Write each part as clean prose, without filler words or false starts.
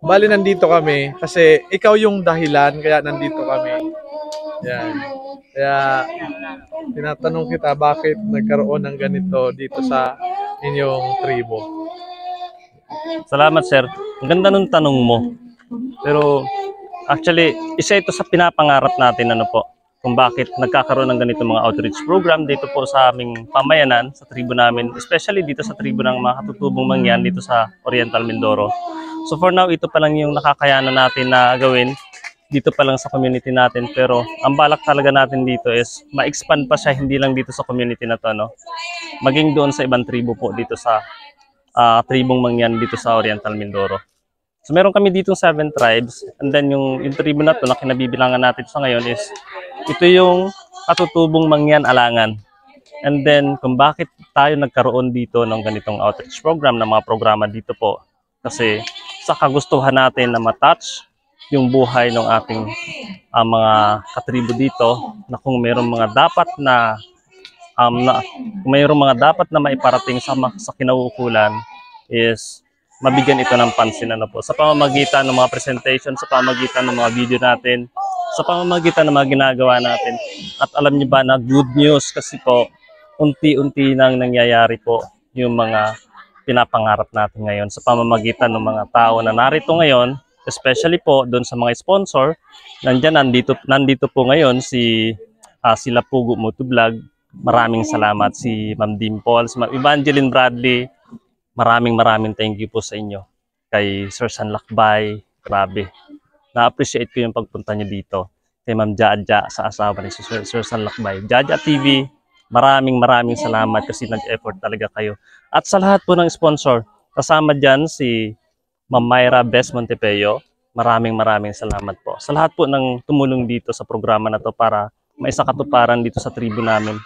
Bali, nandito kami kasi ikaw yung dahilan kaya nandito kami. Yan. Kaya tinatanong kita bakit nagkaroon ng ganito dito sa inyong tribo. Salamat, sir. Ang ganda ng tanong mo. Pero actually, isa ito sa pinapangarap natin kung bakit nagkakaroon ng ganito mga outreach program dito po sa aming pamayanan, sa tribo namin, especially dito sa tribo ng mga katutubong mangyan dito sa Oriental Mindoro. So for now, ito pa lang yung nakakayanan natin na gawin dito pa lang sa community natin, pero ang balak talaga natin dito is ma-expand pa siya, hindi lang dito sa community na to, maging doon sa ibang tribo po dito sa tribong mangyan dito sa Oriental Mindoro. So meron kami dito 7 tribes, and then yung tribo na to na kinabibilangan natin sa ngayon is ito yung katutubong mangyan alangan. And then kung bakit tayo nagkaroon dito ng ganitong outreach program, ng mga programa dito po, kasi sa kagustuhan natin na matouch yung buhay ng ating mga katribo dito, na kung mayroong mga dapat na mayroong mga dapat na maiparating sa kinauukulan is mabigyan ito ng pansin sa pamamagitan ng mga presentation, sa pamamagitan ng mga video natin, sa pamamagitan ng mga ginagawa natin. At alam niyo ba na good news kasi po, unti-unti nang nangyayari po yung mga pinapangarap natin ngayon sa pamamagitan ng mga tao na narito ngayon, especially po doon sa mga sponsor. Nandito po ngayon sila Pugo Motovlog. Maraming salamat, si Ma'am Dimple, si Ma'am Evangeline Bradley. Maraming thank you po sa inyo. Kay Sir San Lakbay, grabe. Na-appreciate ko yung pagpunta niyo dito. Kay Ma'am Jaja sa asawa ni Sir San Lakbay. Jaja TV, maraming salamat kasi nag-effort talaga kayo. At sa lahat po ng sponsor, kasama dyan si Ma'am Myra Bes Montepeo, maraming salamat po. Sa lahat po ng tumulong dito sa programa na to para maisakatuparan dito sa tribo namin.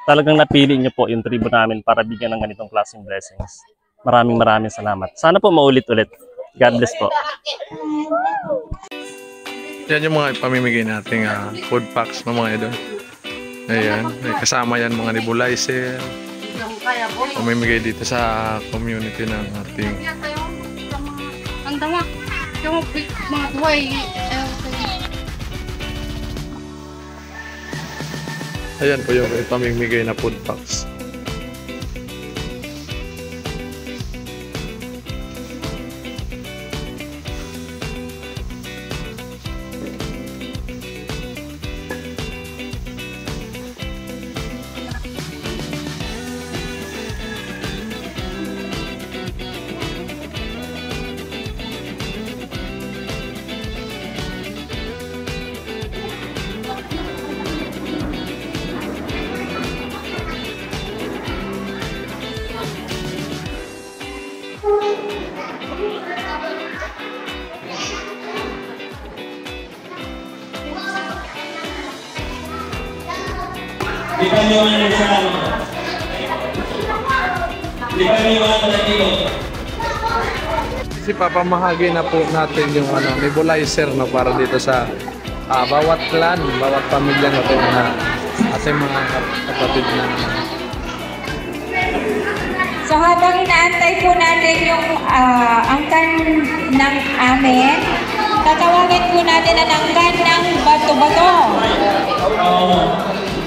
Talagang napili niyo po yung tribo namin para bigyan ng ganitong klaseng blessings. Maraming salamat. Sana po maulit-ulit. God bless po. Yan yung mga ipamimigay nating food packs ng mga idol. Ayan, may kasama yan mga nebulizer. Pamimigay dito sa community ng ating ang dama yung mga tuway. Ayan po yung ipamimigay na food packs. Di ba niyo sa ano? Di ba niyo dito? Kasi papamahagi na po natin yung nebulizer para dito sa bawat clan, bawat pamilya natin na ating mga kapatid na. So habang inaantay po natin yung angkan ng amin, tatawagin po natin ang angkan ng bato-bato.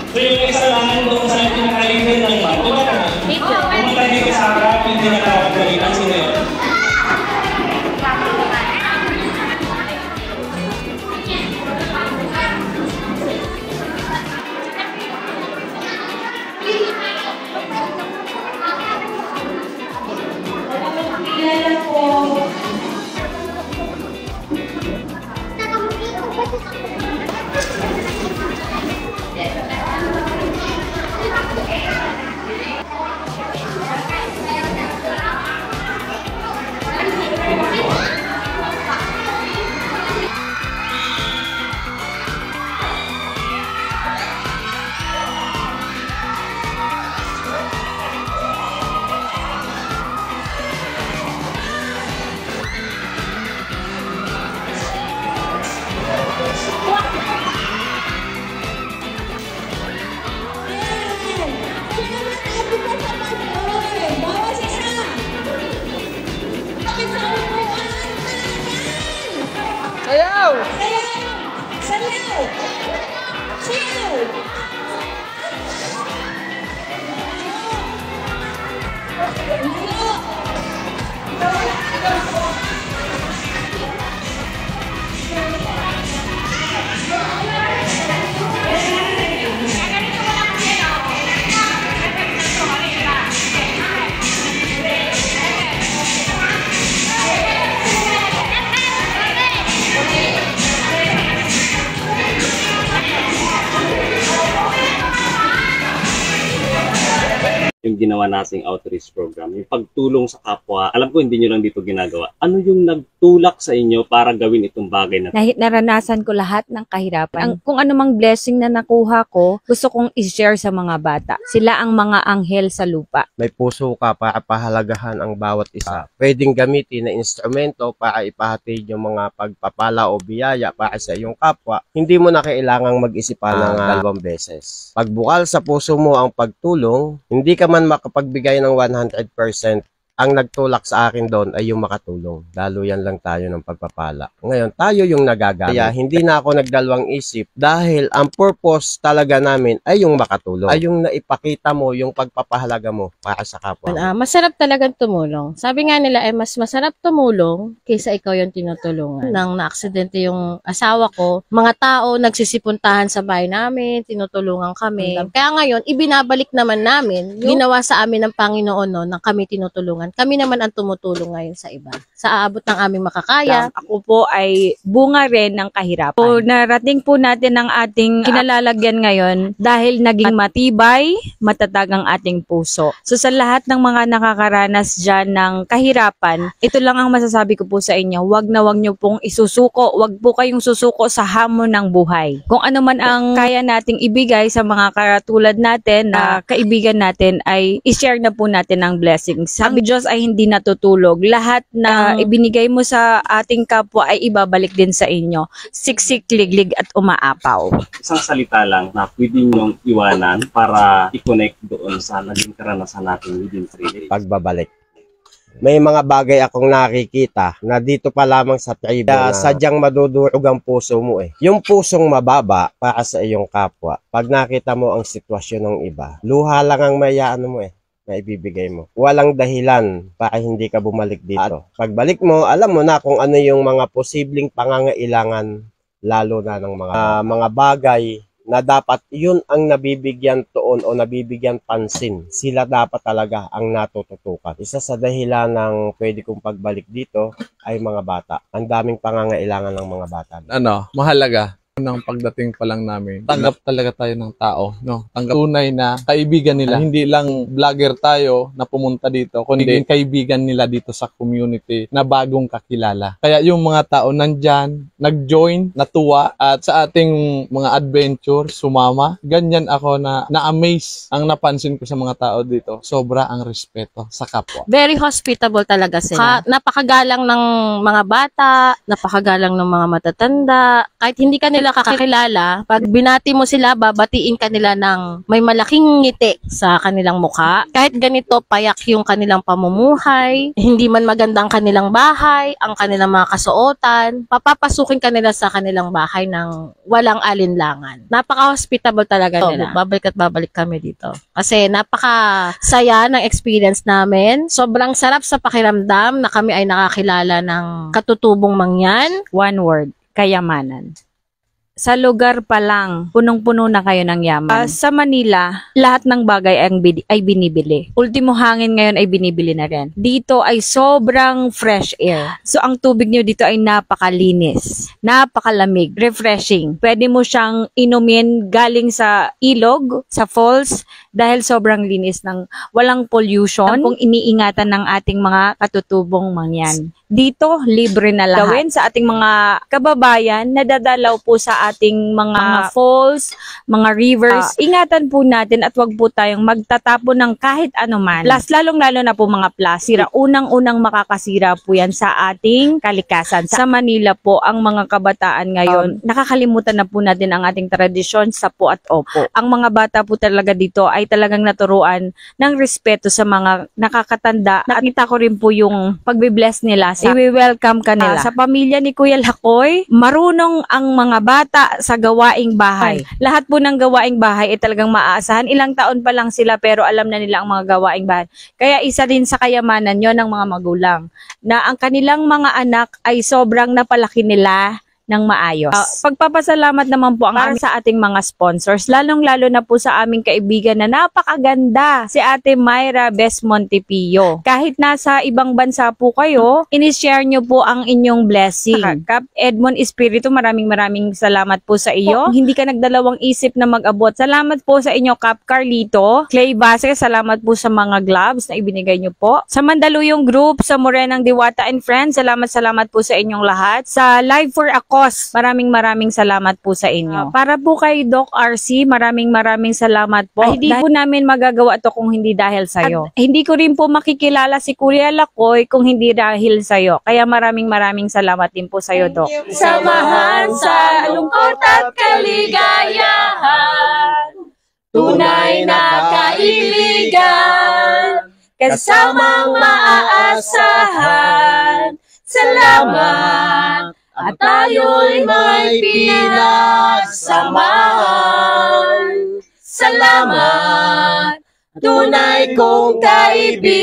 So yung isa lang doon sa pinakaligid ng bato-bato, pumunta dito sa harap, hindi nakakagalitan sino yun. Ayaw! Sayaw! Sayaw! Yung ginawa nating outreach program, yung pagtulong sa kapwa. Alam ko hindi nyo lang dito ginagawa. Ano yung nagtulak sa inyo para gawin itong bagay na Naranasan ko lahat ng kahirapan. Kung anumang blessing na nakuha ko, gusto kong i-share sa mga bata. Sila ang mga anghel sa lupa. May puso ka para pahalagahan ang bawat isa. Pwedeng gamitin na instrumento para ipahatid yung mga pagpapala o biyaya para sa iyong kapwa. Hindi mo na kailangang mag-isip pa ng 2 beses. Pagbukal sa puso mo ang pagtulong, hindi ka man makapagbigay ng 100%. Ang nagtulak sa akin doon ay yung makatulong. Daluyan lang tayo ng pagpapala. Ngayon, tayo yung nagagamit. Kaya hindi na ako nagdalawang isip dahil ang purpose talaga namin ay yung makatulong. Ay yung naipakita mo, yung pagpapahalaga mo para sa kapwa. Masarap talagang tumulong. Sabi nga nila ay mas masarap tumulong kaysa ikaw yung tinutulungan. Nang naaksidente yung asawa ko, mga tao nagsisipuntahan sa bahay namin, tinutulungan kami. Kaya ngayon, ibinabalik naman namin yung ginawa sa amin ng Panginoon no, na kami tinutulungan. Kami naman ang tumutulong ngayon sa iba. Sa aabot ng aming makakaya. Ako po ay bunga rin ng kahirapan. So, narating po natin ang ating kinalalagyan ngayon dahil naging matibay, matatag ang ating puso. So sa lahat ng mga nakakaranas dyan ng kahirapan, ito lang ang masasabi ko po sa inyo. Wag na wag nyo pong isusuko. Wag po kayong susuko sa hamon ng buhay. Kung ano man ang kaya nating ibigay sa mga katulad natin na kaibigan natin ay i-share na po natin ang blessings. Ang Diyos ay hindi natutulog. Lahat na ibinigay mo sa ating kapwa ay ibabalik din sa inyo. Siksik, liglig at umaapaw. isang salita lang na pwede nyong iwanan para i-connect doon sa naging karanasan natin within 3 days? Pagbabalik. May mga bagay akong nakikita na dito pa lamang sa tribe na sadyang madudurog ang puso mo eh. Yung pusong mababa para sa iyong kapwa. Pag nakita mo ang sitwasyon ng iba, luha lang ang mayaan mo eh. Na ibibigay mo. Walang dahilan para hindi ka bumalik dito. At pagbalik mo, alam mo na kung ano yung mga posibleng pangangailangan lalo na ng mga bagay na dapat yun ang nabibigyan tuon o nabibigyan pansin. Sila dapat talaga ang natututukan. Isa sa dahilan ng pwede kong pagbalik dito ay mga bata. Ang daming pangangailangan ng mga bata. Mahalaga ng pagdating pa lang namin. Tanggap talaga tayo ng tao, no? Tanggap tunay na kaibigan nila. Hindi lang vlogger tayo na pumunta dito, kundi kaibigan nila dito sa community na bagong kakilala. Kaya yung mga tao nandyan, nag-join, natuwa, at sa ating mga adventure, sumama. Ganyan ako na-amaze ang napansin ko sa mga tao dito. Sobra ang respeto sa kapwa. Very hospitable talaga sila. Napakagalang ng mga bata, napakagalang ng mga matatanda. Kahit hindi ka nila kakilala, pag binati mo sila, babatiin ka nila ng may malaking ngiti sa kanilang mukha. Kahit ganito, payak yung kanilang pamumuhay, hindi man maganda ang kanilang bahay, ang kanilang mga kasuotan, papapasukin ka nila sa kanilang bahay ng walang alinlangan. Napaka-hospitable talaga nila. Babalik at babalik kami dito. Kasi napaka-saya ng experience namin. Sobrang sarap sa pakiramdam na kami ay nakakilala ng katutubong mangyan. One word, kayamanan. Sa lugar pa lang, punong-puno na kayo ng yaman. Sa Manila, lahat ng bagay ay binibili. Ultimo hangin ngayon ay binibili na rin. Dito ay sobrang fresh air. So ang tubig nyo dito ay napakalinis, napakalamig, refreshing. Pwede mo siyang inumin galing sa ilog, sa falls, dahil sobrang linis ng walang pollution. Kung iniingatan ng ating mga katutubong mangyan. Dito, libre na lahat. Gawin sa ating mga kababayan na dadalaw po sa ating mga falls, mga rivers. Ingatan po natin at wag po tayong magtatapon ng kahit anuman. Plus, lalong-lalo na po mga plastic. Unang-unang makakasira po yan sa ating kalikasan. Sa Manila po, ang mga kabataan ngayon, nakakalimutan na po natin ang ating tradisyon sa po at opo. Ang mga bata po talaga dito ay talagang naturuan ng respeto sa mga nakakatanda. Nakita ko rin po yung pagbe-bless nila. I-welcome ka nila. Sa pamilya ni Kuya Lakoy, marunong ang mga bata sa gawaing bahay. Lahat po ng gawaing bahay ay talagang maaasahan. Ilang taon pa lang sila pero alam na nila ang mga gawaing bahay. Kaya isa din sa kayamanan yon ng mga magulang na ang kanilang mga anak ay sobrang napalaki nila ng maayos. Pagpapasalamat naman po ang sa ating mga sponsors, lalong-lalo na po sa aming kaibigan na napakaganda, si Ate Myra Bes Montepillo. Kahit nasa ibang bansa po kayo, inishare nyo po ang inyong blessing. Kap Edmond Espiritu, maraming salamat po sa iyo. Hindi ka nagdalawang isip na mag-abot. Salamat po sa inyo, Kap Carlito. Clay Vasquez, salamat po sa mga gloves na ibinigay nyo po. Sa Mandaluyong Group, sa Morenang Diwata and Friends, salamat po sa inyong lahat. Sa Live for a maraming salamat po sa inyo. Para po kay Doc RC, maraming salamat po. Hindi po namin magagawa to kung hindi dahil sa'yo. At hindi ko rin po makikilala si Kuya Lakoy kung hindi dahil sa'yo. Kaya maraming salamat din po sa'yo, Doc. Samahan sa lungkot at kaligayahan, tunay na kaibigan, kasamang maaasahan. Salamat at tayo'y may pinagsamahan. Salamat, tunay kong kaibigan.